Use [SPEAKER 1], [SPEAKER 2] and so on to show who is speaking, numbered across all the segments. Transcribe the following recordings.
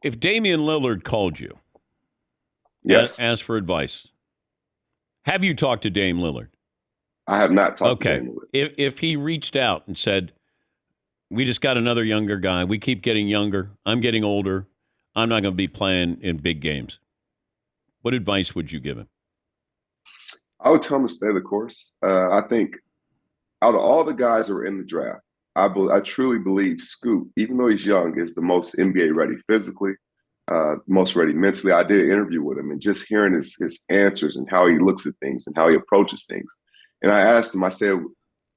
[SPEAKER 1] If Damian Lillard called you,
[SPEAKER 2] Yes.
[SPEAKER 1] asked for advice, have you talked to Dame Lillard?
[SPEAKER 2] I have not talked to
[SPEAKER 1] Okay.
[SPEAKER 2] Damian Lillard.
[SPEAKER 1] If he reached out and said, we just got another younger guy. We keep getting younger. I'm getting older. I'm not going to be playing in big games. What advice would you give him?
[SPEAKER 2] I would tell him to stay the course. I think out of all the guys that were in the draft, I truly believe Scoot, even though he's young, is the most NBA ready physically, most ready mentally. I did an interview with him, and just hearing his answers and how he looks at things and how he approaches things. And I asked him, I said,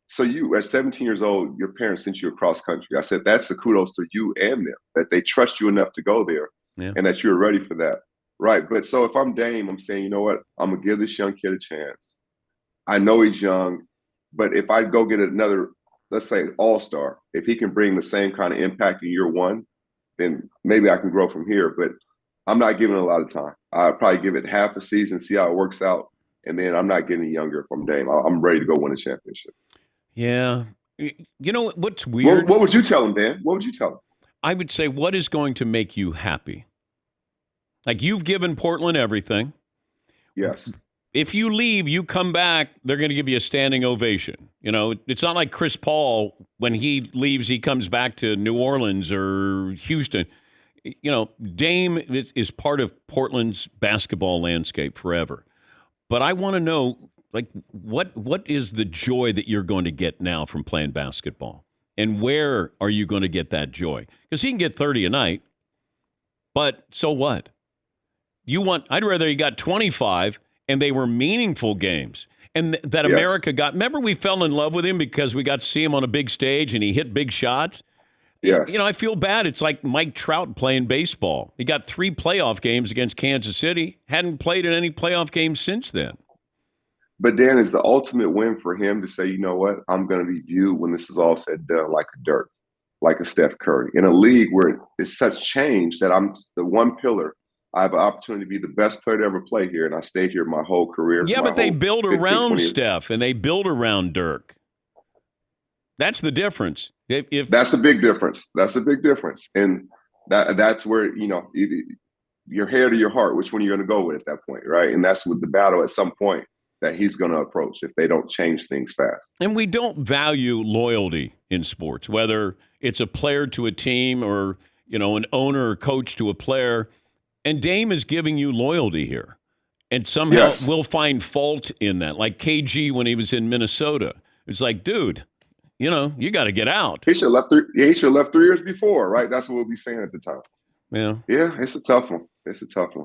[SPEAKER 2] so you, at 17 years old, your parents sent you across country. I said, that's a kudos to you and them, that they trust you enough to go there and that you're ready for that. Right. But so if I'm Dame, I'm saying, you know what? I'm going to give this young kid a chance. I know he's young, but if I go get another, let's say, all-star, if he can bring the same kind of impact in year one, then maybe I can grow from here. But I'm not giving it a lot of time. I'll probably give it half a season, see how it works out. And then I'm not getting younger from Dame. I'm ready to go win a championship.
[SPEAKER 1] Yeah. You know what's weird?
[SPEAKER 2] What would you tell him, Dan? What would you tell him?
[SPEAKER 1] I would say, what is going to make you happy? Like, you've given Portland everything.
[SPEAKER 2] Yes.
[SPEAKER 1] If you leave, you come back, they're going to give you a standing ovation. You know, it's not like Chris Paul, when he leaves, he comes back to New Orleans or Houston. You know, Dame is part of Portland's basketball landscape forever. But I want to know, like, what is the joy that you're going to get now from playing basketball? And where are you going to get that joy? Because he can get 30 a night, but so what? I'd rather he got 25 and they were meaningful games. And that America got, remember we fell in love with him because we got to see him on a big stage and he hit big shots?
[SPEAKER 2] Yes.
[SPEAKER 1] You know, I feel bad. It's like Mike Trout playing baseball. He got 3 playoff games against Kansas City, hadn't played in any playoff games since then.
[SPEAKER 2] But Dan, is the ultimate win for him to say, you know what, I'm going to be viewed when this is all said and done like a Dirk, like a Steph Curry. In a league where it's such change that I'm the one pillar. I have an opportunity to be the best player to ever play here, and I stayed here my whole career.
[SPEAKER 1] Yeah, but they build around Steph, and they build around Dirk. That's the difference.
[SPEAKER 2] That's a big difference. That's a big difference. And that's where, you know, your head or your heart, which one you're going to go with at that point, right? And that's with the battle at some point that he's going to approach if they don't change things fast.
[SPEAKER 1] And we don't value loyalty in sports, whether it's a player to a team or, you know, an owner or coach to a player. And Dame is giving you loyalty here. And somehow we'll find fault in that. Like KG when he was in Minnesota. It's like, dude, you know, you got to get out.
[SPEAKER 2] He should have left 3 years before, right? That's what we'll be saying at the time.
[SPEAKER 1] Yeah.
[SPEAKER 2] Yeah, it's a tough one. It's a tough one.